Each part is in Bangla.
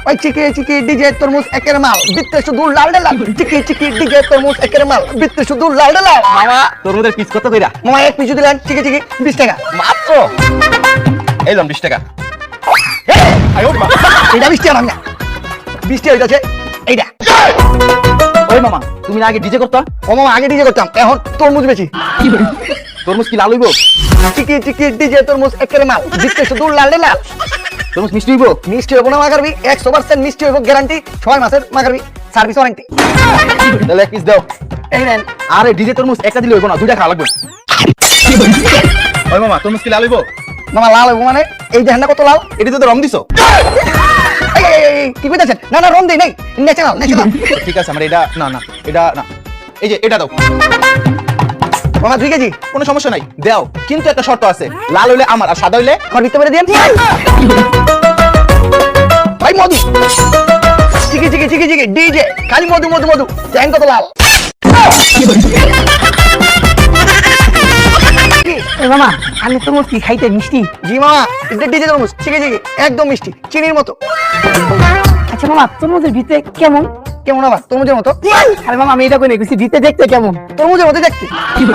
ওই চিকি চিকি ডিজে তরমুজ একের মাল ভিতরে শুধু লাল লাল চিকি চিকি ডিজে তরমুজ একের মাল ভিতরে শুধু লাল লাল মামা তরমুজের পিস কত কইরা? মামা এক পিছু দিলেন চিকি চিকি 20 টাকা মাত্র এই লম 20 টাকা। এটা 20 টাকা না 20 টাকা হইতাছে এইটা। ওই মামা তুমি না আগে ডিজে করতা? ও মামা আগে ডিজে করতাম এখন তরমুজ বেশি। তরমুজ কি লাল হইব? চিকি চিকি ডিজে তরমুজ একের মাল ভিতরে শুধু লাল লাল তরমুজ মিষ্টি হইব? মিষ্টি হইব না মাগারবি 100% মিষ্টি হইব গ্যারান্টি 6 মাসের মাগারবি সার্ভিস ওয়ারেন্টি। তাহলে এক পিস দাও। এই নেন। আরে ডিজে তরমুজ একটা দিলে হইব না, দুইটা খাওয়া লাগবে। ওই মামা তরমুজ কি লাল হইব? মামা লাল হইব মানে এই দেখেন না কত লাল। এটা তো রং দিছো। কি কইতাছেন? না না রং দেই নাই ন্যাচারাল ন্যাচারাল। ঠিক আছে, আমার এটা না না এটা না, এই যে এটা দাও। মামা 2 কেজি কোনো সমস্যা নাই, দাও, কিন্তু একটা শর্ত আছে, লাল হইলে আমার আর সাদা হইলে আমার ভিতরে করে দেন। ভাই মধু চিকি চিকি চিকি চিকি ডিজে খালি মধু মধু মধু দেখেন কত লাল। মামা আমি তরমুজ কি খাইতে মিষ্টি? জি মামা এটা ডিজে তরমুজ চিকি চিকি একদম মিষ্টি চিনির মতো। আচ্ছা মামা তরমুজের ভিতরে কেমন? কেমন আবার তরমুজের মতো? আরে মামা আমি এটা কই কইছি ভিতরে দেখতে কেমন? তরমুজের মতো দেখতে।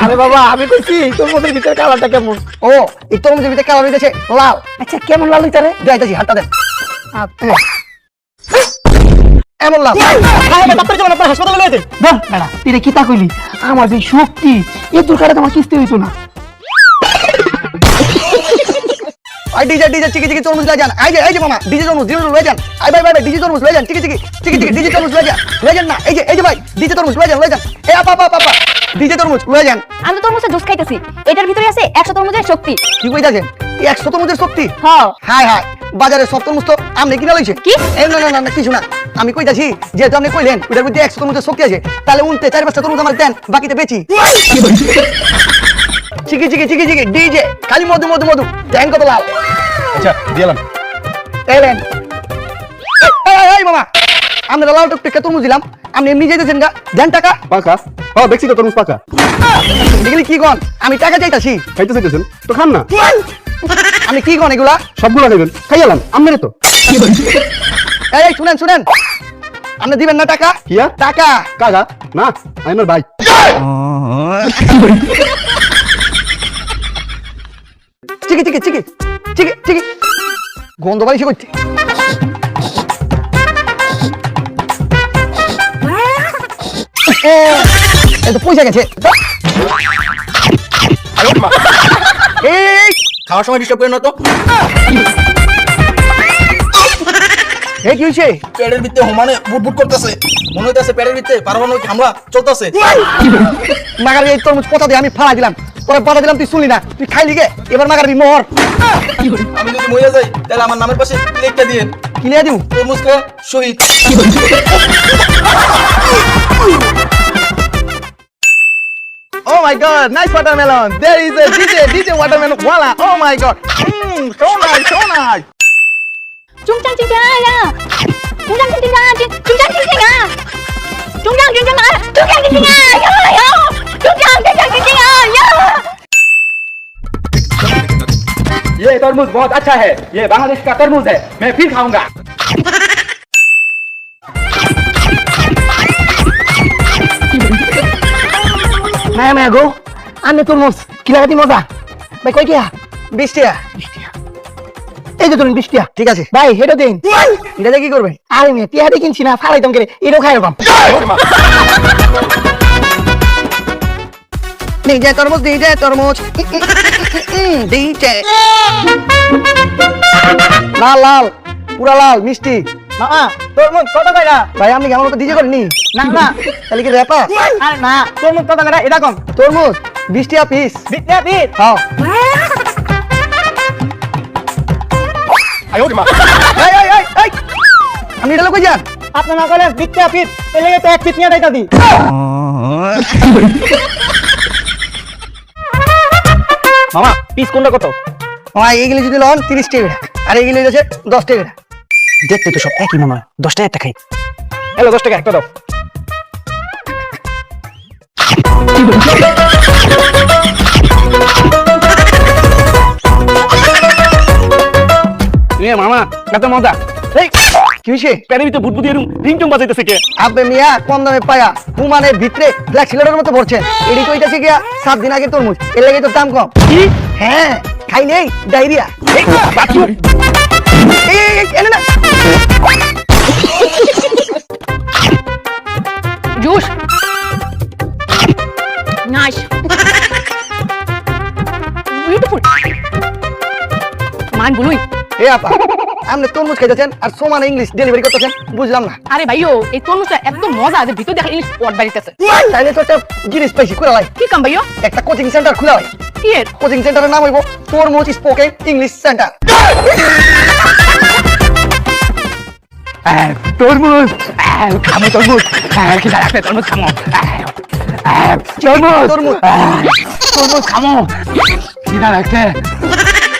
আরে বাবা আমি কইছি তরমুজের ভিতরে কালারটা কেমন? ও এই তরমুজের ভিতরে কালার হইতাছে লাল। আচ্ছা কেমন লাল হইতারে? দেখাইতাছি হাতটা দেন। এমন লাল। ডাক্তার চলো আপনার হাসপাতালে লয়ে দেন। না না তুই কি তা কইলি? আমার যে শক্তি এই দুর্গাটা তোমার কিস্তি হইতো না। আই ডিজে ডিজে চিকি চিকি তরমুজ লয়ে যান। এই যে মামা ডিজে তরমুজ লয়ে যান। আই ভাই ভাই ডিজে তরমুজ লয়ে যান চিকি চিকি চিকি চিকি ডিজে তরমুজ লয়ে যান না। এই যে ভাই ডিজে তরমুজ লয়ে যান এ আপা ডিজে তরমুজ লয়ে যান। আমি তো তরমুজের জুস খাইতেছি, এটার ভিতরে আছে 100 তরমুজের শক্তি। কি কইতাছেন? 100 তরমুজের শক্তি? হ্যাঁ হাই হাই বাজারে সব তরমুজ তো আমনে কিনা লইছে কি? এই না না না কিছু না, আমি কইতাছি যেহেতু আপনি কইলেন ওটার মধ্যে 100 তরমুজের শক্তি আছে তাহলে উনতে 4-5টা তরমুজ আমার দেন, বাকিটা বেচি। চিকি চিকি চিকি চিকি ডিজে খালি মধু মধু মধু দেখেন কত লাল। আচ্ছা দিলাম। এলেন এই মামা আমরা লাল টুকটুকে তরমুজ দিলাম, আপনি এমনি যাইতেছেন গা দেন টাকা। পাকা হ্যাঁ দেখছি তো তরমুজ পাকা। এগুলি কি গন? আমি টাকা চাইতাছি। খাইতে চাইতেছেন তো খান না, আমি কি গন এগুলা? সবগুলো নেবেন, খাইয়ালাম আমনে তো। এই শুনেন আপনি দিবেন না টাকা? কিয়া টাকা কাকা না আমার ভাই। চিকি চিকি চিকি চিকি চিকি গন্ধ বাড়ি করছে। এই তো পয়সা গেছে। এই খাওয়ার সময় ডিস্টার্ব করেন না তো। এই কি হইছে? পেটের ভিতরে হোমানে বুটবুট করতেছে, মনে হইতাছে পেটের ভিতরে পারমাণবিক হামলা চলতেছে। মাগার এই তরমুজ পচা দিয়ে আমি ফালা দিলাম, পরে বাধা দিলাম তুই শুনলি না, তুই খাইলি গে, এবার মাগারবি মোহর। আমি যদি মরে যাই তাহলে আমার নামের পাশে লিখতে দিয়েন, কি লিয়া দিউ? তরমুজ খাওয়া শহীদ। Oh my god, nice watermelon. There is a DJ watermelon wala. Oh my god. So nice, so nice. 중장 중장 야 중장 중장 중장 중장 야 중장 중장 야 중장 중장 야 중장 중장 중장 야 ये तरबूज बहुत अच्छा है, ये बांग्लादेश का तरबूज है, मैं फिर खाऊंगा। मैं गो आने তরমুজ কি লাগাতি মজা ভাই কই কিয়া 20 টাকা এই যে ধরুন 20 টাকা ঠিক আছে ভাই হেডো দেন এটা কি করবেন আরে মে টিয়া কিনছি না ফালাইতাম করে এরও খাইরবাম ডিজে তরমুজ ডিজে লাল লাল পুরা লাল মিষ্টি মামা তরমুজ কত কইরা? ভাই আপনি কেমন মতো ডিজে করেননি না না তাহলে কি রেপা আরে না তরমুজ কত কইরা এটা কম। তরমুজ 20 টাকা পিস বিটনা বিট হ্যাঁ আয়ো মা। এই আপনি এটা কই যান আপনি না কইলে বিটনা বিট এর লাগি তো এক পিট নিয়ে দাইতা দি। মামা পিস কোনটা কত? ভাই এইগুলি যদি লন 30 টাকা আর এইগুলি হচ্ছে 10 টাকা। দেখতে তো সব একই মনে হয়, 10 টাকা একটা খাই। হ্যালো 10 টাকা একটা দাও। ये मामा कत मजा। কি হইছে? প্যানের ভিতরে বুদবুদি এরকম রিংটং বাজাইতেছে কে? আবে মিয়া কম দামে পায়া হুমানের ভিতরে ব্ল্যাক সিলেটের মতো ভরছেন। এডি কইতাছে গিয়া 7 দিন আগে তরমুজ, এর লাগি তো দাম কম। কি? হ্যাঁ, খাইলেই ডায়রিয়া। এই বাথরুম। এই এনে না। জুস নাইস বিউটিফুল মান বলুই। এ আপা, আপনি তরমুজ খাইতেছেন আর সমান ইংলিশ ডেলিভারি করতেছেন, বুঝলাম না। আরে ভাইও এই তরমুজটা এত মজা যে ভিতর দেখা ইংলিশ ওয়ার্ড বাড়িতেছে। তাইলে তো একটা জিনিস পাইছি, খুলে লাই। কি কাম ভাইও? একটা কোচিং সেন্টার খুলে লাই। কি এর? কোচিং সেন্টারের নাম হইব তরমুজ স্পোকেন ইংলিশ সেন্টার। তরমুজ খামো, তরমুজ খিদা লাগছে, তরমুজ খামো। তরমুজ তরমুজ। তরমুজ খামো, খিদা লাগছে,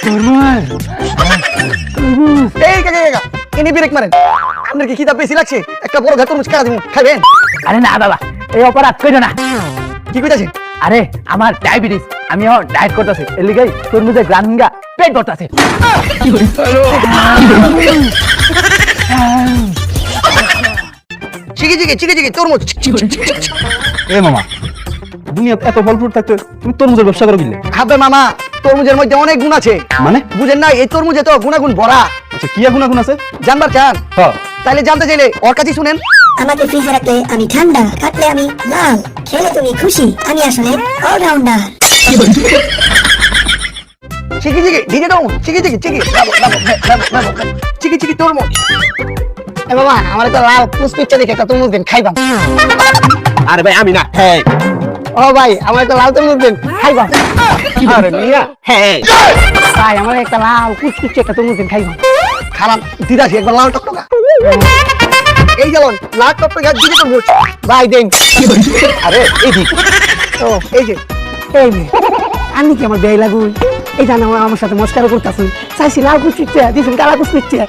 তরমুজ। এই কাকা কাকা, ইনি ব্রেক মারেন। আপনার কি খিদা বেশি লাগছে? একটা বড় ঘাট তরমুজ কাটা দিব, খাবেন? আরে না বাবা, এই অপরাধ কইরো না। কি কইতাছেন? আরে আমার ডায়াবেটিস, আমিও ডায়েট করতেছি, এর লিগাই তরমুজের গ্রান হিঙ্গা পেট ভরতাছে। চিকি চিকি চিকি চিকি তরমুজ। এ মামা, দুনিয়াতে এত ফল ফ্রুট থাকতে তুমি তরমুজের ব্যবসা করো কিলে? হবে মামা, তরমুজের মধ্যে অনেক গুণ আছে। মানে? বুঝেন না, এই তরমুজে তো গুণাগুণ ভরা। আচ্ছা, কি গুণ আছে? জানবার চান? হ্যাঁ। তাইলে জানতে চাইলে ওর কাছেই শুনেন। আমাকে ফ্রিজে রাখলে আমি ঠান্ডা, কাটলে আমি লাল, খেলে তুমি খুশি, আমি আসলে অলরাউন্ডার। চিকি চিকি ডিজে তরমুজ, চিকি চিকি চিকি লাবো লাবো লাবো লাবো চিকি চিকি তরমুজ। এ বাবা, আমার একটা লাল পুষ্পিচ্ছা দেখে একটা তরমুজ দেন, খাইবাম। আরে ভাই আমি না, হ্যাঁ। ও ভাই, আমার একটা লাল তরমুজ দেন, খাইবাম। আরে মিয়া, হ্যাঁ। ভাই, আমার একটা লাল পুষ্পিচ্ছা একটা তরমুজ দেন, খাইবাম। খারাপ দিদাসি একবার লাল টকটকা। এই যেমন লাল টকটকা ডিজে তরমুজ। ভাই দেন। আরে এই দিক। ও এই যে, এই যে আমি কি আমার ব্যয় লাগুই? এই জানা আমার সাথে মস্কারও করতেছেন। চাইছি লাল পুষ্পিচ্ছা, দিয়েছেন কালা পুষ্পিচ্ছা।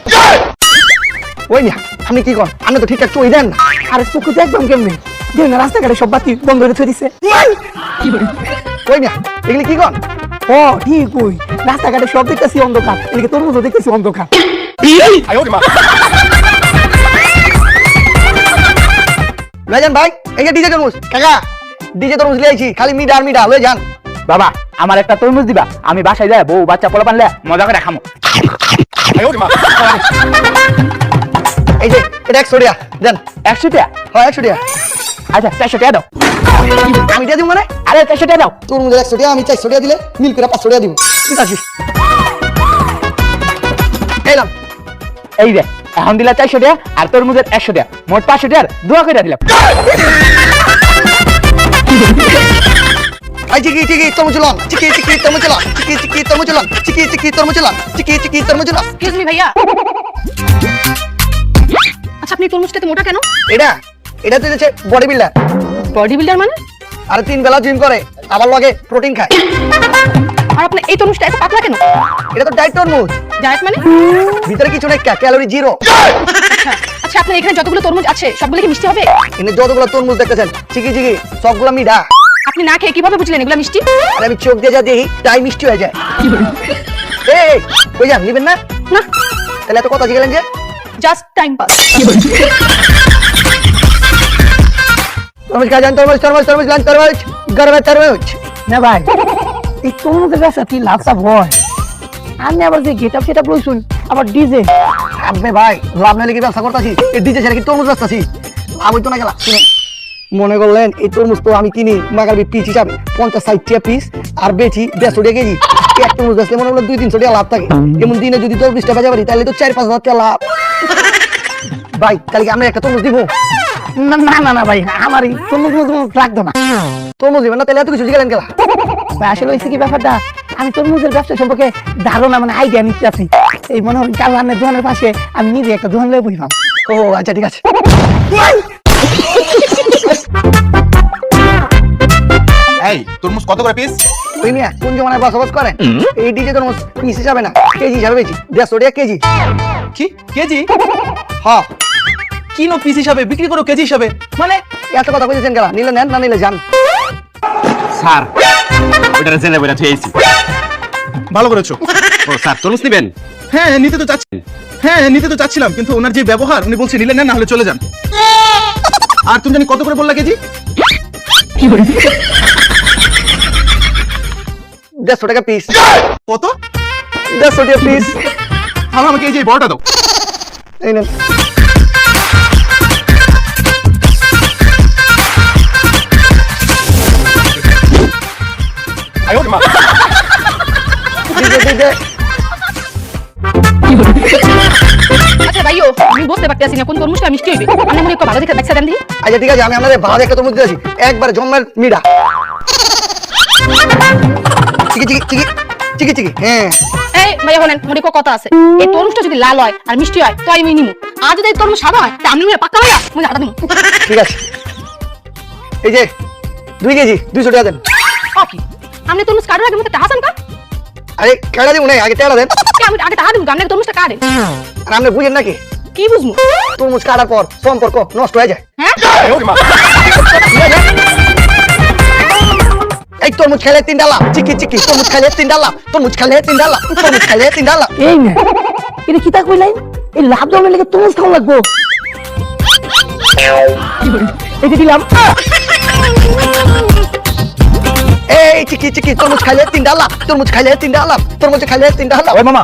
ওই না, আপনি কি কর? আপনি তো ঠিকঠাক চই দেন না। আরে চোখ দেখবাম কেমনে? দেখুন না, রাস্তাঘাটে সব বাতি বন্ধ করে থই দিছে। ওই না, এগুলি কি কর? ও ঠিক, ওই রাস্তাঘাটে সব দেখতেছি অন্ধকার, এদিকে তরমুজও দেখতেছি অন্ধকার। ভাইজান ভাই, এই যে ডিজে তরমুজ। কাকা, ডিজে তরমুজ লিয়েছি, খালি মিডা আর মিডা লয়ে যান। বাবা, আমার একটা তরমুজ দিবা, আমি বাসায় যাই বউ বাচ্চা পোলা পানলে মজা করে খামো। এই যে এটা 100 টাকা দেন। 100 টাকা? হয় 100 টাকা। আচ্ছা 400 টাকা দাও। আমি দিয়ে দিব মানে? আরে 400 টাকা দাও। তরমুজের 100 টাকা, আমি 400 টাকা দিলে মিল করে 500 টাকা দিব। ঠিক আছে, এলাম। এই রে, এখন দিলা 400 টাকা আর তরমুজের 100 টাকা, মোট 500 টাকার দোয়া করে দিলাম। আই চিকি চিকি তরমুজ লন, চিকি চিকি তরমুজ লন, চিকি চিকি তরমুজ লন, চিকি চিকি তরমুজ লন, চিকি চিকি তরমুজ লন। এক্সকিউজ মি ভাইয়া। আচ্ছা, আপনি তরমুজটাতে মোটা কেন? এটা এটা তো হচ্ছে বডি বিল্ডার। বডি বিল্ডার মানে? আর 3 বেলা জিম করে, আবার লগে প্রোটিন খায়। আর আপনার এই তরমুজটা এত পাতলা কেন? এটা তো ডায়েট তরমুজ, ডায়েট মানে? ভিতরে কিছু নেই, ক্যালোরি জিরো। আচ্ছা, আপনার এখানে যতগুলো তরমুজ আছে সবগুলো কি মিষ্টি হবে? এখানে যতগুলো তরমুজ দেখতেছেন চিকি চিকি সবগুলো মিঠা। আপনি না খেয়ে কিভাবে বুঝলেন এগুলো মিষ্টি? আর আমি চোখ দিয়ে যা দেখি তাই মিষ্টি হয়ে যায়। এই কই যান, নিবেন না? না, তাহলে এত কথা শিখলেন যে? Just time pass. তরমুজ খাই যান, তরমুজ তরমুজ তরমুজ লান, তরমুজ গরমে তরমুজ। না ভাই, এই তরমুজের ব্যবসা কি লাভসাব হয়? আমি আবার যে গেটআপ সেটা বলছুন, আবার ডিজে। আবে ভাই, লাভ নাইলে কি ব্যবসা করতেছি? এই ডিজে ছেড়ে কি তরমুজ বেচতাছি? লাভ হইতো না গেলা। শুনেন, মনে করলেন এই তরমুজ তো আমি কিনি মাগাবি পিস হিসাবে 50-60 টাকা পিস, আর বেচি 150 টাকা কেজি। এক তরমুজ বেচলে মনে হলো 200-300 টাকা লাভ থাকে। এমন দিনে যদি 10-20 টাকা বাজার তাহলে তো 4-5 হাজার টাকা লাভ। ভাই, তাহলে কি আমরা একটা তরমুজ দিব? না না না না ভাই, আমার এই তরমুজ রাখতো না। তরমুজ দিবেন না? তাহলে এত কিছু শিখলেন গেলা। ভাই, আসলে হয়েছে কি ব্যাপারটা, আমি তরমুজের ব্যবসা সম্পর্কে ধারণা মানে আইডিয়া নিতে আছি। এই মনে হয় কালানের দোকানের পাশে আমি নিজে একটা দোকান লয়ে বসলাম। ও আচ্ছা, ঠিক আছে। এই তরমুজ কত করে পিস? ওই মিয়া কোন জমানায় বসবাস করেন? এই ডিজে তরমুজ পিস হিসাবে না, কেজি হিসাবে বেচি 150 টাকা কেজি। কি কেজি? হ্যাঁ, কিলো পিস হিসাবে বিক্রি করো কেজি হিসাবে? মানে এত কথা কইতেছেন গেলা, নিলে নেন, না নিলে যান। স্যার ওটা জেনে বেড়া থুয়েছি। ভালো করেছো। ও স্যার তরমুজ নিবেন? হ্যাঁ নিতে তো চাচ্ছিলাম, কিন্তু ওনার যে ব্যবহার, উনি বলছে নিলেন না, না হলে চলে যান। আর তুমি জানি কত করে বললা কেজি? 150 টাকা পিস। কত? 150 টাকা পিস। তাহলে আমাকে এই যে বড়টা দাও। এই নেন। দিদে। আচ্ছা ভাইও আমি বুঝতে পারতেছি না কোন তরমুজটা মিষ্টি হইবে। আপনি মনে একটু ভালো দেখে দেখছা দেন দি। আচ্ছা ঠিক আছে, আমি আপনাদের ভালো একটা তরমুজ দিয়েছি, একবার জন্মের মিডা। চিকি হ্যাঁ। এই ভাইয়া বলেন মনে কো কথা আছে। এই তরমুজটা যদি লাল হয় আর মিষ্টি হয় তো আমি নিমু। আর যদি এই তরমুজ সাদা হয় তা আমি পাক্কা ভাইয়া মুই হাঁটা দিমু। ঠিক আছে, এই যে 2 কেজি 200 টাকা দেন। ওকে আপনি তরমুজ কাটার আগে মতে হাসান কা? আরে কেডা দিব না, আগে টাকা দেন। আমি আগে টাকা দিমু, আপনি তরমুজটা কাটে। আর আপনি বুঝেন নাকি কি বুঝমু? তরমুজ কাটার পর সম্পর্ক নষ্ট হয়ে যায়। হ্যাঁ এই তরমুজ খেলে 3 ডালা, চিকি তরমুজ খেলে 3 ডালা, তরমুজ খেলে 3 ডালা, তরমুজ খেলে 3 ডালা। এই না এটা কি তা কইলাই? এই লাভ দামের লেগে তরমুজ খাওয়া লাগবো। এই যে দিলাম। এই চিকি তরমুজ খেলে 3 ডালা, তরমুজ খেলে 3 ডালা, তরমুজ খেলে 3 ডালা। ওই মামা,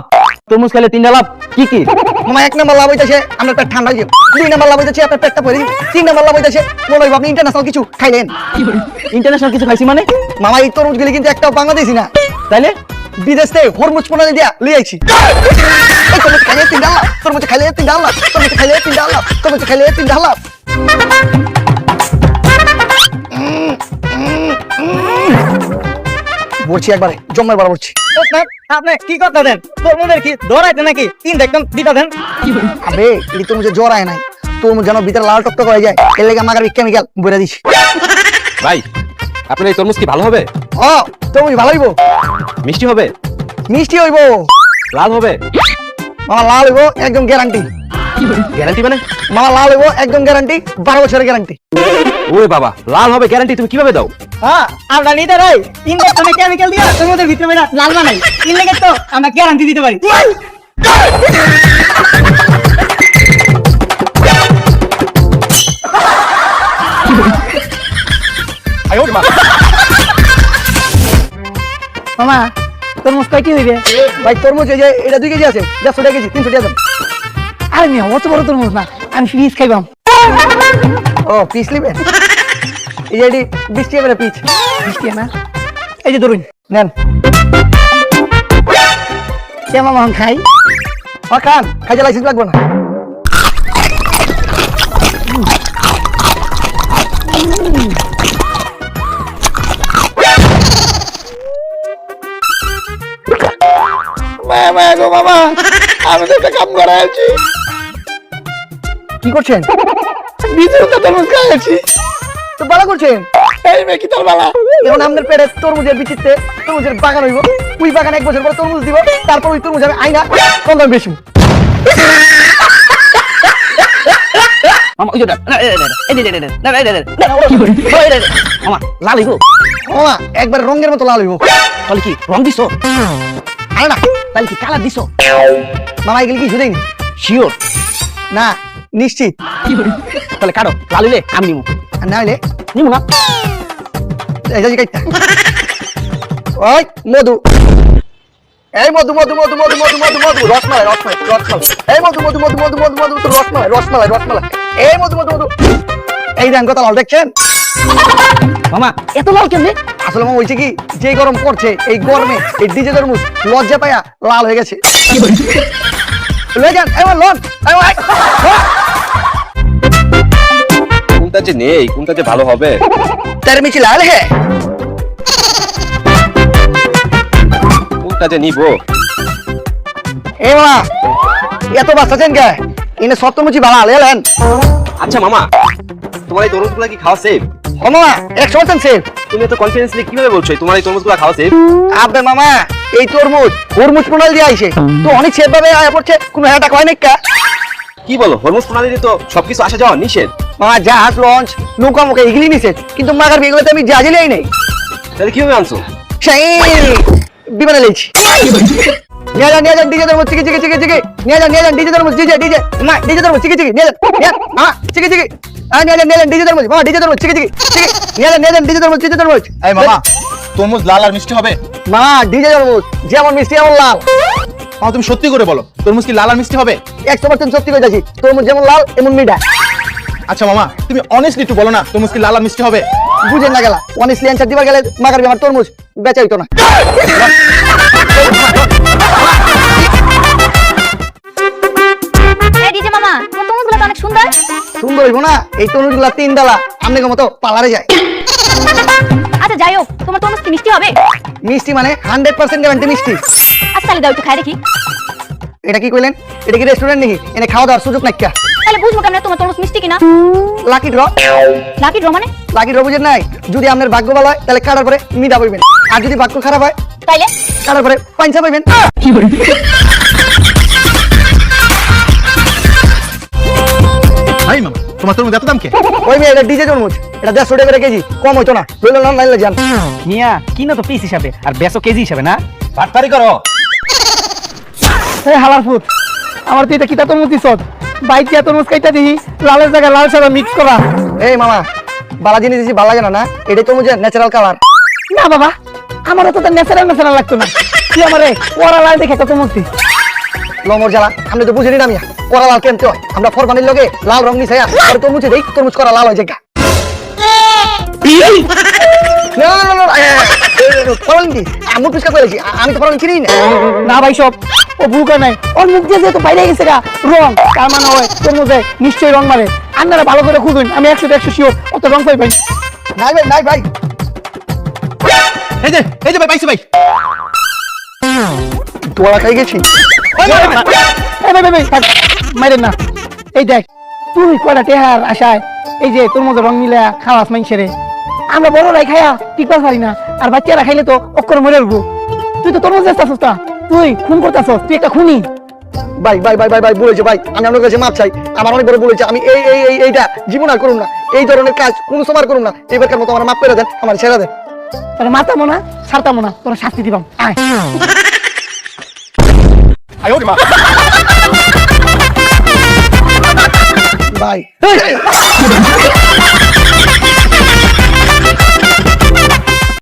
তরমুজ খেলে 3 লাভ কি কি? মামা 1 নাম্বার লাভ হইতাছে আপনার পেট ঠান্ডা হয়ে যাবে, 2 নাম্বার লাভ হইতাছে আপনার পেটটা ভরে যাবে, 3 নাম্বার লাভ হইতাছে মনে হয় আপনি ইন্টারন্যাশনাল কিছু খাইলেন। ইন্টারন্যাশনাল কিছু খাইছি মানে? মামা এই তরমুজগুলি কিন্তু একটাও বাংলাদেশি না, তাইলে বিদেশ থেকে হরমুজ প্রণালী দিয়া লিয়ে আইছি। এই তরমুজ খাইলে 3 ডালা, তরমুজ খাইলে 3 ডালা, তরমুজ খাইলে 3 ডালা, তরমুজ খাইলে 3 ডালা। বলছি একবারে জন্মের বার বলছি। আপনি কি কথা দেন? তরমুজের কি ধরাইতে নাকি? তিন দেখতাম দিতা দেন। আবে এই তরমুজে জ্বর আয় নাই, তরমুজ যেন ভিতরে লাল টকটক হয়ে যায়, এর লেগে মাগার কেমিক্যাল বইরা দিছি। ভাই আপনার এই তরমুজ কি ভালো হবে? ও তরমুজ ভালো হইব, মিষ্টি হবে? মিষ্টি হইব, লাল হবে? মামা লাল হইব একদম গ্যারান্টি। গ্যারান্টি মানে? মামা লাল হইব একদম গ্যারান্টি, 12 বছরের গ্যারান্টি। ওরে বাবা, লাল হবে গ্যারান্টি, তুমি কিভাবে দাও? হ্যাঁ আমরা নিতে রাই তিন দেখতাম কেমিক্যাল দিয়া তরমুজের ভিতরে মেরা লাল বানাই। তিন লেগে তো আমরা গ্যারান্টি দিতে পারি। মামা তরমুজ কয়টি হইবে? ভাই তরমুজ এই যে এটা 2 কেজি আছে, 150 টাকা কেজি, 300 টাকা দেন। আরে মিয়া অত বড় তরমুজ না, আমি ফ্রিজ খাইবাম। ও পিস লিবেন? এই যে এটি 20 টাকা করে পিস। 20 টাকা না? এই যে ধরুন নেন। কে মামা আমি খাই? খান, খাইতে লাইসেন্স লাগবে না। মামা গো মামা, আমি তো একটা কাম করা আছি। কি করছেন? ভিতরে তো তরমুজ খাইছি। তো ভালো করছেন। এই মে কি তোর বালা? এখন আমাদের পেটে তরমুজের বিচিতে তরমুজের বাগান হইব, ওই বাগান 1 বছর পর তরমুজ দিব, তারপর ওই তরমুজ আমি আইনা কোন দাম বেশি। মামা ওই যে মামা লাল হইব? মামা একবার রঙের মতো লাল হইব। তাহলে কি রং দিছো? আরে না, তাহলে কি কালার দিছো? মামা এগুলি কি শুধুই শিওর? না নিশ্চিত। তাহলে কাটো, লাল হইলে আমি নিমু। আর না হইলে নিমু না? এই যে কাইটা। ওই মধু, এই মধু মধু মধু মধু মধু মধু মধু রসমালাই রসমালাই রসমালাই, এই মধু মধু মধু মধু মধু মধু মধু রসমালাই রসমালাই রসমালাই, এই মধু মধু মধু। এই দেন কত লাল দেখছেন? মামা এত লাল কেমনে? আসলে মামা হয়েছে কি, যে গরম পড়ছে এই গরমে এই ডিজে তরমুজ লজ্জা পায়া লাল হয়ে গেছে। লয়ে যান এবার লন। কোনটা যে নেই, কোনটা যে ভালো হবে? তেরে মিছি লাল হে, কোনটা যে নিব? এ মামা এত বাঁচাছেন কে? ইনে সব তরমুজি ভালো লেলেন। আচ্ছা মামা, তোমার এই তরমুজগুলো কি খাওয়া সেফ? ও মামা 100% সেফ। তুমি এত কনফিডেন্সলি কিভাবে বলছো তোমার এই তরমুজগুলো খাওয়া সেফ? আবে মামা এই তরমুজ হরমুজ প্রণালী দিয়ে আইছে, তো অনেক সেফ ভাবে আয়া পড়ছে, কোনো হেটা কয় নাকি? কি বলো, হরমুজ প্রণালীতে তো সবকিছু আসা যাওয়া নিষেধ। মামা জাহাজ লঞ্চ নৌকা মুখে এগুলি নিছে, কিন্তু মাগার বিগুলোতে আমি জাহাজে নেই নাই, তাহলে কিভাবে আনছো? সেই বিমানে লেছি। নিয়ে যান ডিজে তরমুজ চিকি নিয়ে যান ডিজে তরমুজ ডিজে মা ডিজে তরমুজ চিকি নিয়ে যান মা চিকি নিয়ে যান ডিজে তরমুজ মামা ডিজে তরমুজ চিকি নিয়ে যান ডিজে তরমুজ এই মামা তরমুজ লাল আর মিষ্টি হবে? মা ডিজে তরমুজ যেমন মিষ্টি এমন লাল। মামা তুমি সত্যি করে বলো তরমুজ কি লাল আর মিষ্টি হবে? 100% সত্যি করে যাচ্ছি, তরমুজ যেমন লাল এমন মিঠা। আচ্ছা মামা তুমি অনেস্টলি একটু বলো না তরমুজ কি লাল আর মিষ্টি হবে? বুঝেন না গেলা অনেস্টলি অ্যানসার দিবার গেলে মাগারবি আমার তরমুজ বেচা হইতো না। এই ডিজে মামা তোমার তরমুজগুলো তো অনেক সুন্দর। সুন্দর হইব না? এই তরমুজগুলা 3 ডালা আমনের মতো পালারে যায়। আচ্ছা যাই হোক, তোমার তরমুজ কি মিষ্টি হবে? মিষ্টি মানে 100% গ্যারান্টি মিষ্টি। আচ্ছা তাহলে দাও একটু খাই দেখি। এটা কি কইলেন? এটা কি রেস্টুরেন্ট নাকি? এনে খাওয়া দাওয়ার সুযোগ নাই কা? তাহলে বুঝবো কেমনে তোমার তরমুজ মিষ্টি কিনা? Lucky draw. লাকি ড্র মানে? লাকি ড্র বুঝেন নাই? যদি আপনার ভাগ্য ভালো হয় তাহলে কাটার পরে মিঠা পাইবেন, আর যদি ভাগ্য খারাপ হয় তাইলে কাটার পরে পাইনসা পাইবেন। ভাই মামা তোমার তরমুজ এত দাম কে? ওই মেয়ে এটা ডিজে তরমুজ, এটা 150 টাকা করে কেজি, কম হইতো না। লইলেন না নাইলে যান। মিয়া কিনো তো পিস হিসাবে আর বেচো কেজি হিসাবে না। বাটপারি করো। এই হালার ফুট, আমার তো এটা কিতা তরমুজ দিছ, বাইক দিয়া তরমুজ কাইটা দিই, লালের জায়গায় লাল সাদা মিক্স করা। এই মামা বালা জিনিস দিছি ভালো লাগে না? না এটাই তরমুজের ন্যাচারাল কালার। না বাবা, আমারও তো ন্যাচারাল লাগতো না, তুই আমারে ওরা লাল দেখে কত মুক্তি। লমর জ্বালা আপনি তো বুঝেনি না মিয়া, করা লাল কেমতে হয়? আমরা ফরমানির লগে লাল রং মিশাইয়া আর তরমুজে দেই, তরমুজ করা লাল হয় জায়গা। আমি তো ফরমানি চিনি না। না ভাই সব ও ভুকা নাই, ওর মুখ দিয়ে যেহেতু বাইরে গেছে গা রং, তার মানে হয় তরমুজে নিশ্চয়ই রং মারে। আপনারা ভালো করে খুঁজুন, আমি 100 শিওর অত রং পাই ভাই। নাই ভাই এই যে ভাই পাইছি ভাই। তোরা খাই গেছি। মাইরেন না, এই দেখ তুই কয়টা টেহার আশায় এই যে তোর মতো রং মিলা খাওয়াস মাইনসেরে, আমরা বড়রাই খায়া টিকতে পারি না, আর বাচ্চারা খাইলে তো অক্ষর মরে উঠবো। তুই তো তোর মধ্যে আসতাস না, তুই খুন করতেছস, তুই একটা খুনি। ভাই বলেছে ভাই, আমি আপনার কাছে মাপ চাই, আমার অনেক বড় বলেছে, আমি এইটা জীবন আর করুন না, এই ধরনের কাজ কোন সময় করুন না, এবারকার মতো আমার মাপ করে দেন, আমার ছেড়ে দেন। তাহলে মাতামো না ছাড়তামো না, তোরা শাস্তি দিবাম। আয় ভাই